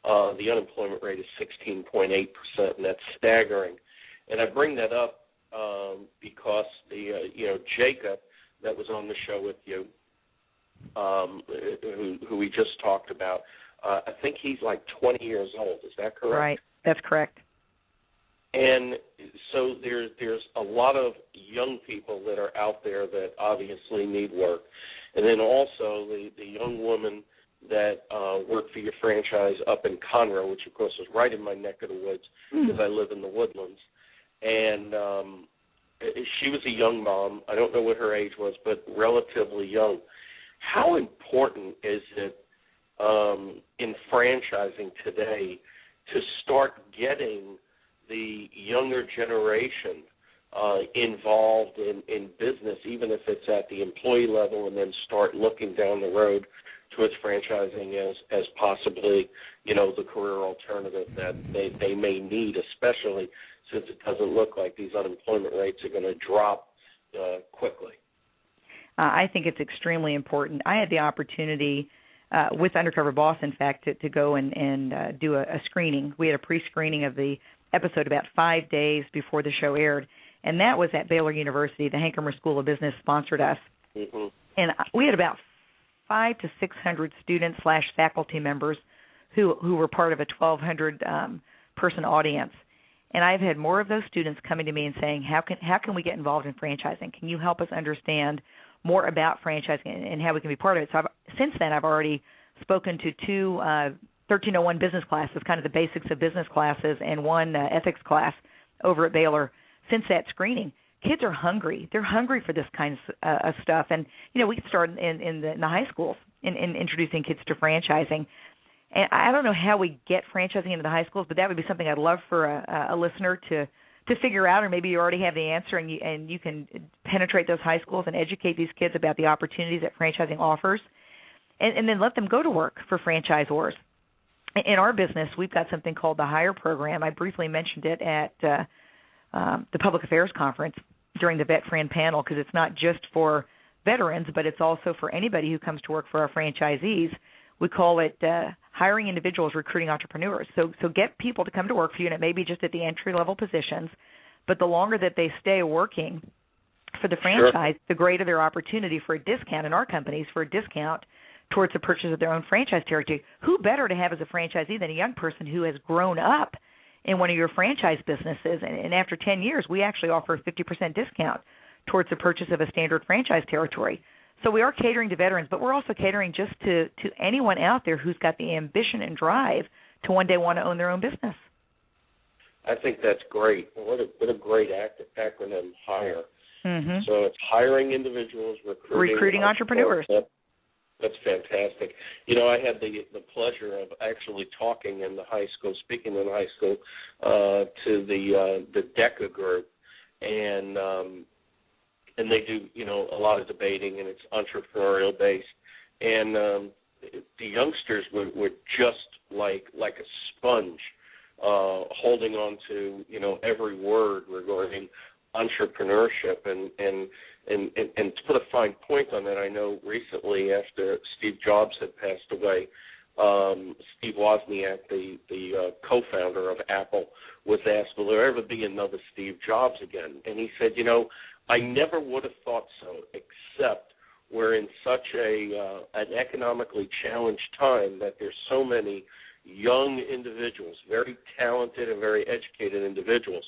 the unemployment rate is 16.8%, and that's staggering. And I bring that up because Jacob, that was on the show with you, who we just talked about, I think he's like 20 years old. Is that correct? Right, that's correct. And so there's a lot of young people that are out there that obviously need work. And then also the young woman that worked for your franchise up in Conroe, which, of course, is right in my neck of the woods because I live in the Woodlands. And she was a young mom. I don't know what her age was, but relatively young. How important is it in franchising today to start getting the younger generation involved in business, even if it's at the employee level, and then start looking down the road towards franchising as possibly, the career alternative that they may need, especially since it doesn't look like these unemployment rates are going to drop quickly? I think it's extremely important. I had the opportunity with Undercover Boss, in fact, to go and do a screening. We had a pre-screening of the episode about 5 days before the show aired, and that was at Baylor University. The Hankomer School of Business sponsored us. Mm-hmm. And we had about 500 to 600 students/faculty members who were part of a 1,200-person audience. And I've had more of those students coming to me and saying, how can we get involved in franchising? Can you help us understand more about franchising and how we can be part of it? So since then, I've already spoken to two 1301 business classes, kind of the basics of business classes, and one ethics class over at Baylor. Since that screening, kids are hungry. They're hungry for this kind of stuff. And, we can start in the high schools in introducing kids to franchising. And I don't know how we get franchising into the high schools, but that would be something I'd love for a listener to figure out, or maybe you already have the answer and you can penetrate those high schools and educate these kids about the opportunities that franchising offers, and then let them go to work for franchisors. In our business, we've got something called the Hire Program. I briefly mentioned it at the Public Affairs Conference during the Vet Fran panel, because it's not just for veterans, but it's also for anybody who comes to work for our franchisees. We call it hiring individuals, recruiting entrepreneurs. So get people to come to work for you, and it may be just at the entry-level positions, but the longer that they stay working for the franchise, the greater their opportunity for a discount in our companies, for a discount towards the purchase of their own franchise territory. Who better to have as a franchisee than a young person who has grown up in one of your franchise businesses? And after 10 years, we actually offer a 50% discount towards the purchase of a standard franchise territory. So we are catering to veterans, but we're also catering just to anyone out there who's got the ambition and drive to one day want to own their own business. I think that's great. What a great acronym, HIRE. Mm-hmm. So it's hiring individuals, recruiting entrepreneurs. That's fantastic. I had the pleasure of actually talking in the high school, speaking in high school to the DECA group, and they do, a lot of debating, and it's entrepreneurial based. And the youngsters were just like a sponge, holding on to, every word regarding entrepreneurship. And to put a fine point on that, I know recently after Steve Jobs had passed away, Steve Wozniak, the co-founder of Apple, was asked, will there ever be another Steve Jobs again? And he said, I never would have thought so, except we're in such an economically challenged time that there's so many young individuals, very talented and very educated individuals,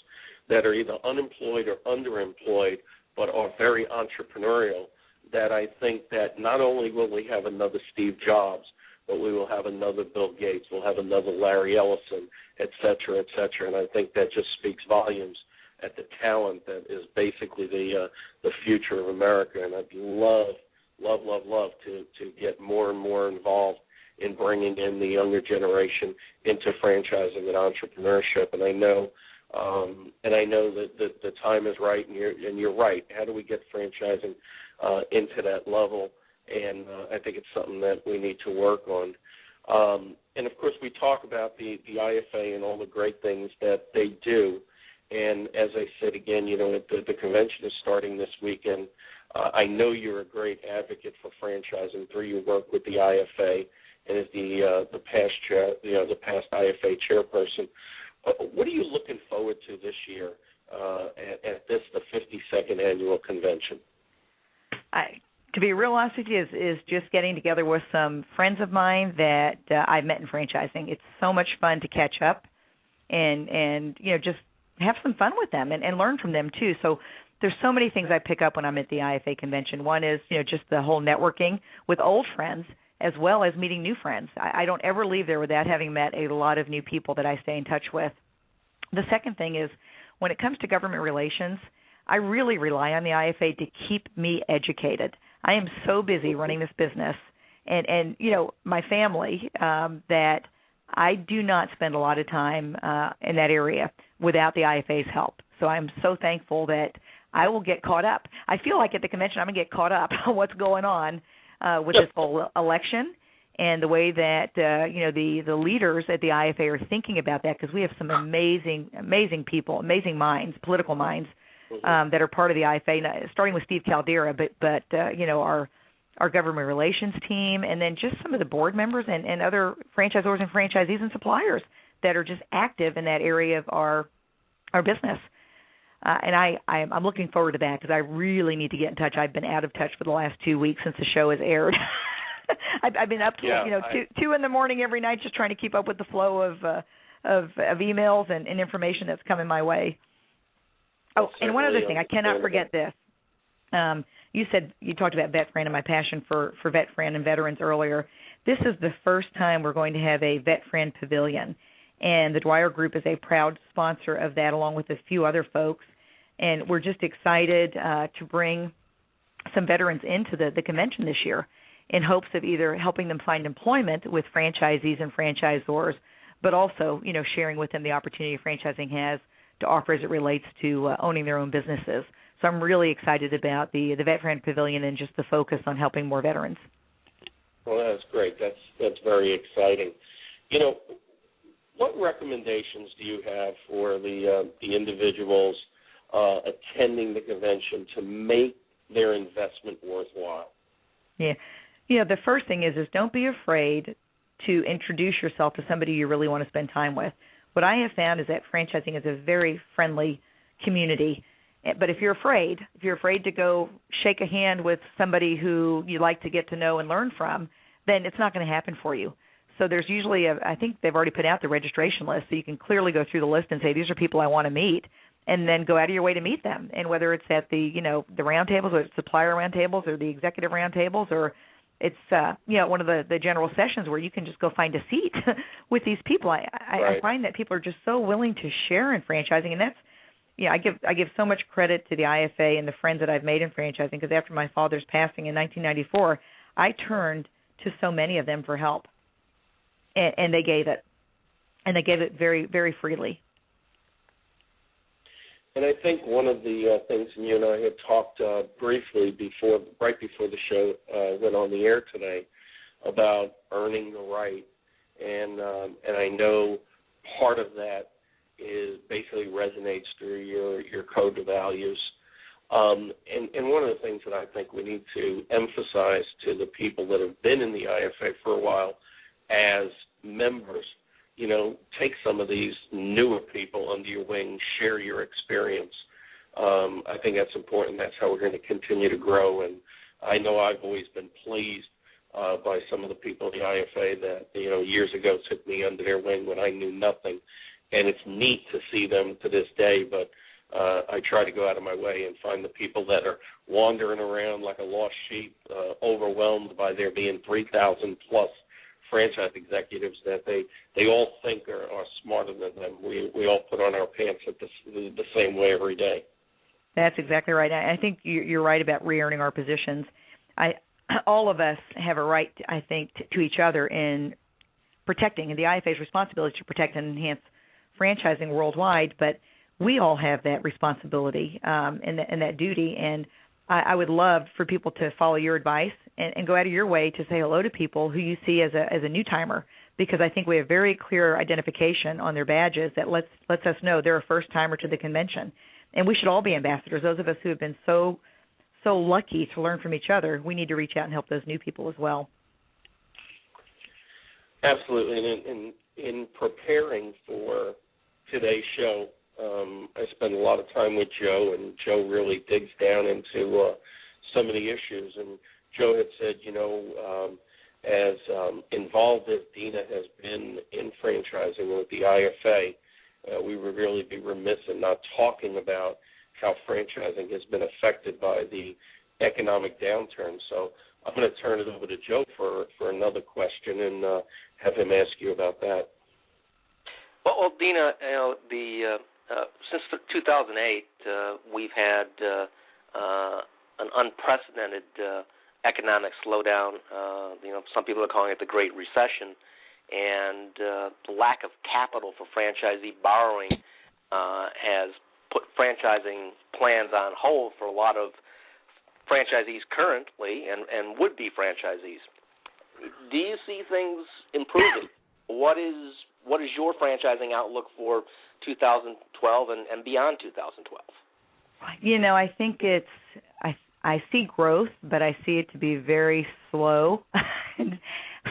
that are either unemployed or underemployed, but are very entrepreneurial, that I think that not only will we have another Steve Jobs, but we will have another Bill Gates, we'll have another Larry Ellison, et cetera, et cetera. And I think that just speaks volumes at the talent that is basically the future of America. And I'd love to get more and more involved in bringing in the younger generation into franchising and entrepreneurship. And I know that the time is right, and you're right. How do we get franchising into that level? And I think it's something that we need to work on. And, of course, we talk about the IFA and all the great things that they do. And as I said again, the convention is starting this weekend. I know you're a great advocate for franchising through your work with the IFA and as the past IFA chairperson. What are you looking forward to this year at the 52nd annual convention? To be real honest with you, is just getting together with some friends of mine that I've met in franchising. It's so much fun to catch up and just have some fun with them and learn from them too. So there's so many things I pick up when I'm at the IFA convention. One is, just the whole networking with old friends as well as meeting new friends. I don't ever leave there without having met a lot of new people that I stay in touch with. The second thing is, when it comes to government relations, I really rely on the IFA to keep me educated. I am so busy running this business and my family that I do not spend a lot of time in that area without the IFA's help. So I'm so thankful that I will get caught up. I feel like at the convention I'm going to get caught up on what's going on with this whole election and the way that the leaders at the IFA are thinking about that, because we have some amazing people, amazing minds, political minds that are part of the IFA, starting with Steve Caldera, but our government relations team, and then just some of the board members and other franchisors and franchisees and suppliers that are just active in that area of our business. And I'm looking forward to that, because I really need to get in touch. I've been out of touch for the last 2 weeks since the show has aired. I've been up to 2 in the morning every night just trying to keep up with the flow of emails and information that's coming my way. Oh, and one other thing, I cannot forget this. You talked about VetFran and my passion for VetFran and veterans earlier. This is the first time we're going to have a VetFran pavilion, and the Dwyer Group is a proud sponsor of that, along with a few other folks. And we're just excited to bring some veterans into the convention this year in hopes of either helping them find employment with franchisees and franchisors, but also, sharing with them the opportunity franchising has to offer as it relates to owning their own businesses. So I'm really excited about the VetFran Pavilion and just the focus on helping more veterans. Well, that's great. That's very exciting. What recommendations do you have for the individuals attending the convention to make their investment worthwhile? Yeah. The first thing is don't be afraid to introduce yourself to somebody you really want to spend time with. What I have found is that franchising is a very friendly community. But if you're afraid to go shake a hand with somebody who you like to get to know and learn from, then it's not going to happen for you. So there's usually I think they've already put out the registration list, so you can clearly go through the list and say, these are people I want to meet, and then go out of your way to meet them. And whether it's at the roundtables, or it's supplier roundtables, or the executive roundtables, or it's one of the general sessions where you can just go find a seat with these people. I find that people are just so willing to share in franchising, and that's I give so much credit to the IFA and the friends that I've made in franchising, because after my father's passing in 1994, I turned to so many of them for help, and they gave it, very, very freely. And I think one of the things, and you and I had talked briefly right before the show went on the air today, about earning the right, and I know part of that is basically resonates through your code of values. And one of the things that I think we need to emphasize to the people that have been in the IFA for a while as members, take some of these newer people under your wing, share your experience. I think that's important. That's how we're going to continue to grow. And I know I've always been pleased by some of the people in the IFA that, years ago took me under their wing when I knew nothing. And it's neat to see them to this day, but I try to go out of my way and find the people that are wandering around like a lost sheep, overwhelmed by there being 3,000-plus franchise executives that they all think are smarter than them. We all put on our pants at the same way every day. That's exactly right. I think you're right about re-earning our positions. All of us have a right, I think, to each other in protecting, and the IFA's responsibility to protect and enhance franchising worldwide, but we all have that responsibility and that duty, and I would love for people to follow your advice and go out of your way to say hello to people who you see as a new-timer, because I think we have very clear identification on their badges that lets us know they're a first-timer to the convention. And we should all be ambassadors. Those of us who have been so lucky to learn from each other, we need to reach out and help those new people as well. Absolutely. And in preparing for today's show, I spend a lot of time with Joe, and Joe really digs down into some of the issues. And Joe had said, as involved as Dina has been in franchising with the IFA, we would really be remiss in not talking about how franchising has been affected by the economic downturn. So I'm going to turn it over to Joe for another question and have him ask you about that. Well, Dina, since 2008, we've had an unprecedented economic slowdown. Some people are calling it the Great Recession, and the lack of capital for franchisee borrowing has put franchising plans on hold for a lot of franchisees currently and would-be franchisees. Do you see things improving? What is your franchising outlook for 2012 and beyond 2012? I think I see growth, but I see it to be very slow,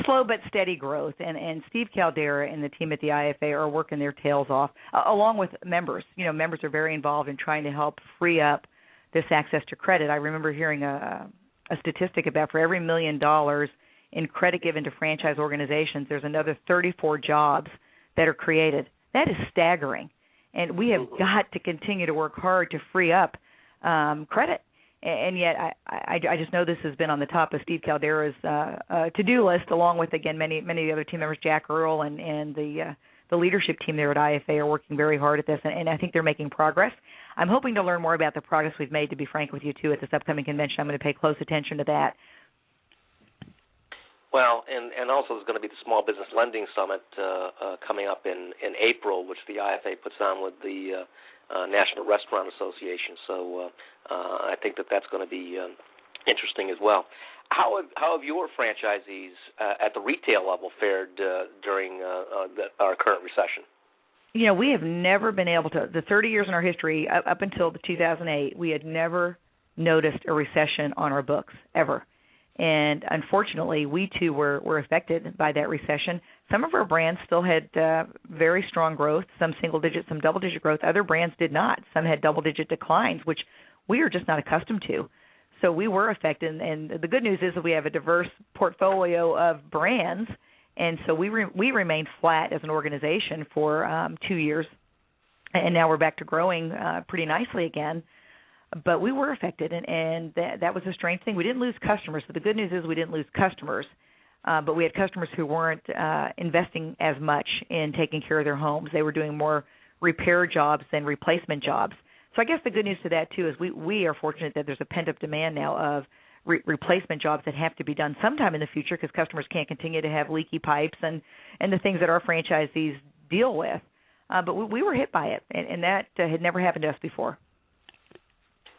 slow but steady growth. And Steve Caldera and the team at the IFA are working their tails off, along with members. Members are very involved in trying to help free up this access to credit. I remember hearing a statistic about for every $1 million in credit given to franchise organizations, there's another 34 jobs that are created. That is staggering. And we have got to continue to work hard to free up credit. And yet I just know this has been on the top of Steve Caldera's to-do list, along with, again, many of the other team members. Jack Earl and the leadership team there at IFA are working very hard at this, and I think they're making progress. I'm hoping to learn more about the progress we've made, to be frank with you, too, at this upcoming convention. I'm going to pay close attention to that. Well, and also there's going to be the Small Business Lending Summit coming up in April, which the IFA puts on with the National Restaurant Association. So I think that's going to be interesting as well. How have your franchisees at the retail level fared during our current recession? We have never been able to, the 30 years in our history, up until 2008, we had never noticed a recession on our books, ever. And unfortunately, we too were affected by that recession. Some of our brands still had very strong growth, some single-digit, some double-digit growth. Other brands did not. Some had double-digit declines, which we are just not accustomed to. So we were affected. And the good news is that we have a diverse portfolio of brands, and so we remained flat as an organization for 2 years, and now we're back to growing pretty nicely again. But we were affected, and that was a strange thing. We didn't lose customers. So the good news is we didn't lose customers, but we had customers who weren't investing as much in taking care of their homes. They were doing more repair jobs than replacement jobs. So I guess the good news to that, too, is we are fortunate that there's a pent-up demand now of replacement jobs that have to be done sometime in the future because customers can't continue to have leaky pipes and the things that our franchisees deal with. But we were hit by it, and that had never happened to us before.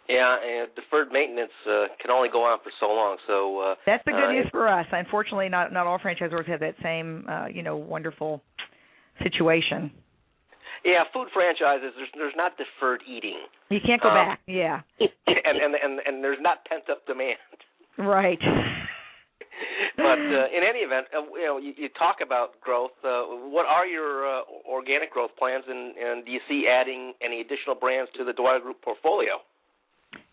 Yeah, and deferred maintenance can only go on for so long. So that's the good news for us. Unfortunately, not all franchisors have that same wonderful situation. Yeah, food franchises. There's not deferred eating. You can't go back. Yeah. and there's not pent up demand. Right. But in any event, you talk about growth. What are your organic growth plans, and do you see adding any additional brands to the Dwyer Group portfolio?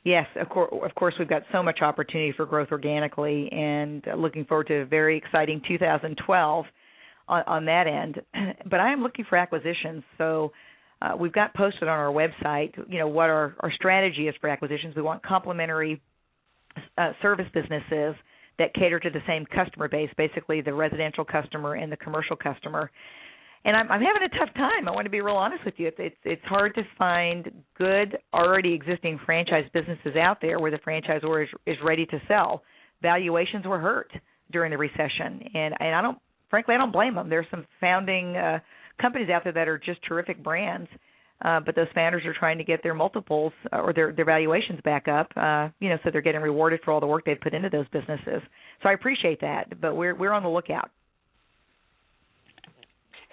Yes, of course, we've got so much opportunity for growth organically, and looking forward to a very exciting 2012 on that end. But I am looking for acquisitions, so we've got posted on our website, what our strategy is for acquisitions. We want complementary service businesses that cater to the same customer base, basically the residential customer and the commercial customer. And I'm having a tough time. I want to be real honest with you. It's hard to find good, already existing franchise businesses out there where the franchisor is ready to sell. Valuations were hurt during the recession, and I don't blame them. There's some founding companies out there that are just terrific brands, but those founders are trying to get their multiples or their valuations back up, so they're getting rewarded for all the work they've put into those businesses. So I appreciate that, but we're on the lookout.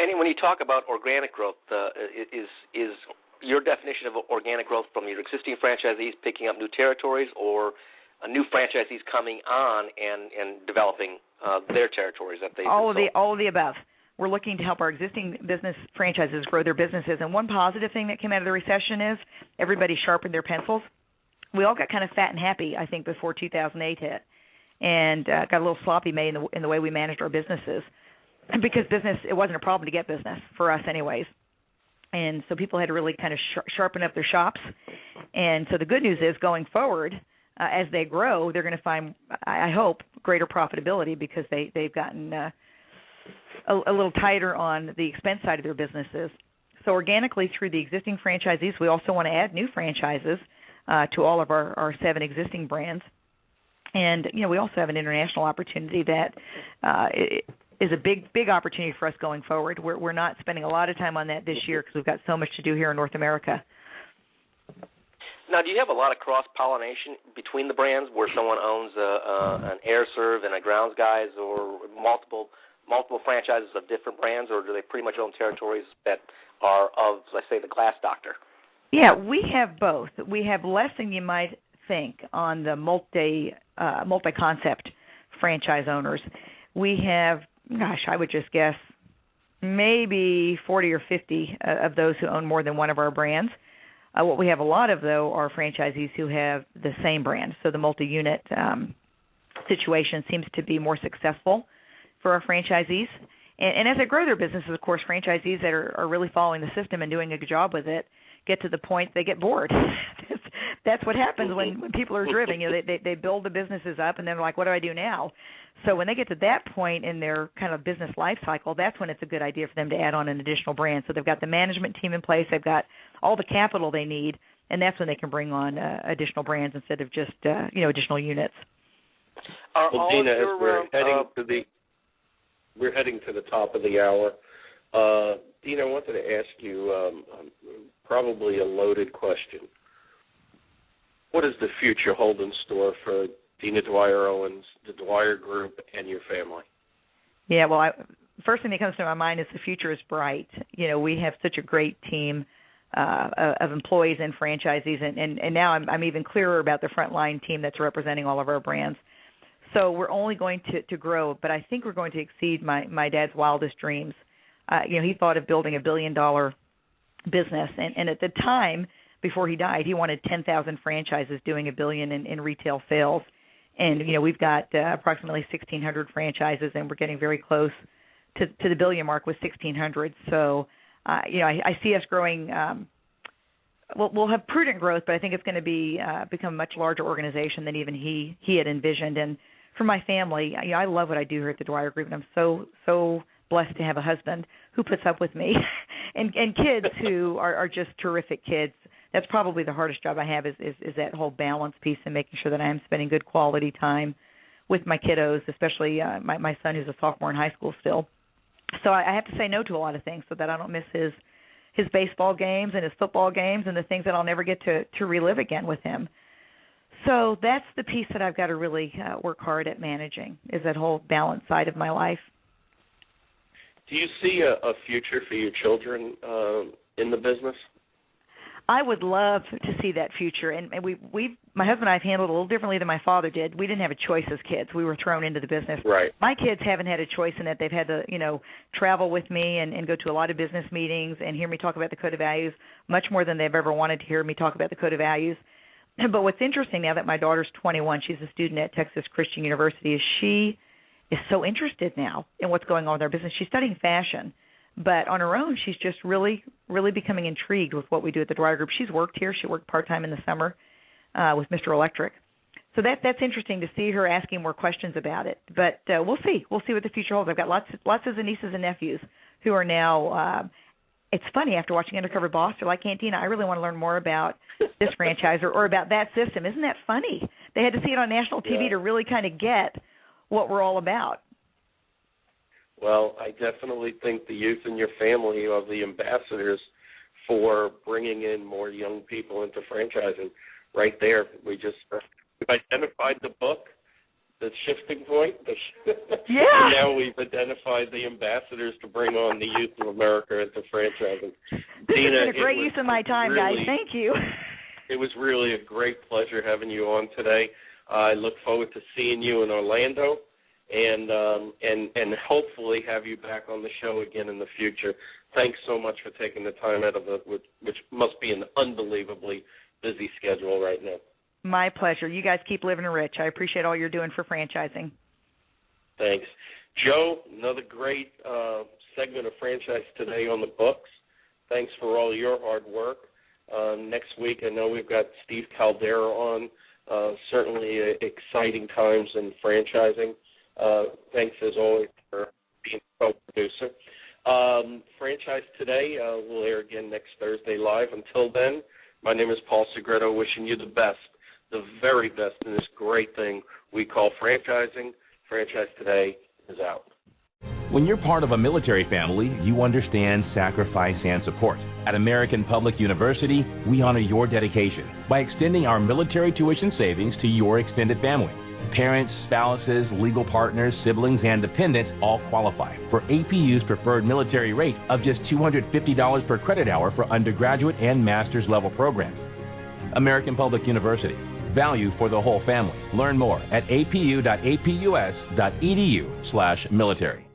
And when you talk about organic growth, is your definition of organic growth from your existing franchisees picking up new territories, or new franchisees coming on and developing their territories that they all of the above? We're looking to help our existing business franchises grow their businesses. And one positive thing that came out of the recession is everybody sharpened their pencils. We all got kind of fat and happy, I think, before 2008 hit, and got a little sloppy made in the way we managed our businesses. Because business, it wasn't a problem to get business for us anyways. And so people had to really kind of sharpen up their shops. And so the good news is going forward, as they grow, they're going to find, I hope, greater profitability because they've gotten a little tighter on the expense side of their businesses. So organically through the existing franchisees, we also want to add new franchises to all of our 7 existing brands. And, we also have an international opportunity that is a big opportunity for us going forward. We're not spending a lot of time on that this year because we've got so much to do here in North America. Now, do you have a lot of cross-pollination between the brands where someone owns an air serve and a grounds guys or multiple franchises of different brands, or do they pretty much own territories that are of, let's say, the Glass Doctor? Yeah, we have both. We have less than you might think on the multi-concept franchise owners. We have, I would just guess, maybe 40 or 50 of those who own more than one of our brands. What we have a lot of, though, are franchisees who have the same brand. So the multi-unit situation seems to be more successful for our franchisees. And as they grow their businesses, of course, franchisees that are really following the system and doing a good job with it get to the point they get bored. That's what happens when people are driven. They build the businesses up, and then they're like, what do I do now? So when they get to that point in their kind of business life cycle, that's when it's a good idea for them to add on an additional brand. So they've got the management team in place. They've got all the capital they need, and that's when they can bring on additional brands instead of just additional units. Well, Dina, as we're heading to the top of the hour, Dina, I wanted to ask you probably a loaded question. What does the future hold in store for Dina Dwyer-Owens, the Dwyer Group, and your family? Yeah, well, first thing that comes to my mind is the future is bright. We have such a great team of employees and franchisees, and now I'm even clearer about the frontline team that's representing all of our brands. So we're only going to grow, but I think we're going to exceed my dad's wildest dreams. He thought of building $1 billion business, and at the time, before he died, he wanted 10,000 franchises doing $1 billion in retail sales. And, we've got approximately 1,600 franchises, and we're getting very close to the billion mark with 1,600. So, I see us growing. We'll have prudent growth, but I think it's going to become a much larger organization than even he had envisioned. And for my family, I love what I do here at the Dwyer Group, and I'm so blessed to have a husband who puts up with me and kids who are just terrific kids. That's probably the hardest job I have is that whole balance piece and making sure that I am spending good quality time with my kiddos, especially my son who's a sophomore in high school still. So I have to say no to a lot of things so that I don't miss his baseball games and his football games and the things that I'll never get to relive again with him. So that's the piece that I've got to really work hard at managing, is that whole balance side of my life. Do you see a future for your children in the business? I would love to see that future, and my husband and I have handled it a little differently than my father did. We didn't have a choice as kids; we were thrown into the business. Right. My kids haven't had a choice in that they've had to, travel with me and go to a lot of business meetings and hear me talk about the code of values much more than they've ever wanted to hear me talk about the code of values. But what's interesting now that my daughter's 21, she's a student at Texas Christian University, is she is so interested now in what's going on with our business. She's studying fashion. But on her own, she's just really, really becoming intrigued with what we do at the Dwyer Group. She's worked here. She worked part-time in the summer with Mr. Electric. So that's interesting to see her asking more questions about it. But we'll see. We'll see what the future holds. I've got lots of nieces and nephews who are now it's funny, after watching Undercover Boss, they're like, Aunt Dina, I really want to learn more about this franchise or about that system. Isn't that funny? They had to see it on national TV to really kind of get what we're all about. Well, I definitely think the youth in your family are the ambassadors for bringing in more young people into franchising. Right there, we've identified the book, the shifting point. And now we've identified the ambassadors to bring on the youth of America into franchising. This Dina, has been a great use of my time, guys. Thank you. It was really a great pleasure having you on today. I look forward to seeing you in Orlando. And hopefully have you back on the show again in the future. Thanks so much for taking the time out of which must be an unbelievably busy schedule right now. My pleasure. You guys keep living rich. I appreciate all you're doing for franchising. Thanks. Joe, another great segment of Franchise Today on the books. thanks for all your hard work. Next week, I know we've got Steve Caldera on. Certainly exciting times in franchising. Thanks, as always, for being co-producer. Franchise Today will air again next Thursday live. Until then, my name is Paul Segreto, wishing you the best, the very best in this great thing we call franchising. Franchise Today is out. When you're part of a military family, you understand sacrifice and support. At American Public University, we honor your dedication by extending our military tuition savings to your extended family. Parents, spouses, legal partners, siblings, and dependents all qualify for APU's preferred military rate of just $250 per credit hour for undergraduate and master's level programs. American Public University. Value for the whole family. Learn more at apu.apus.edu/military.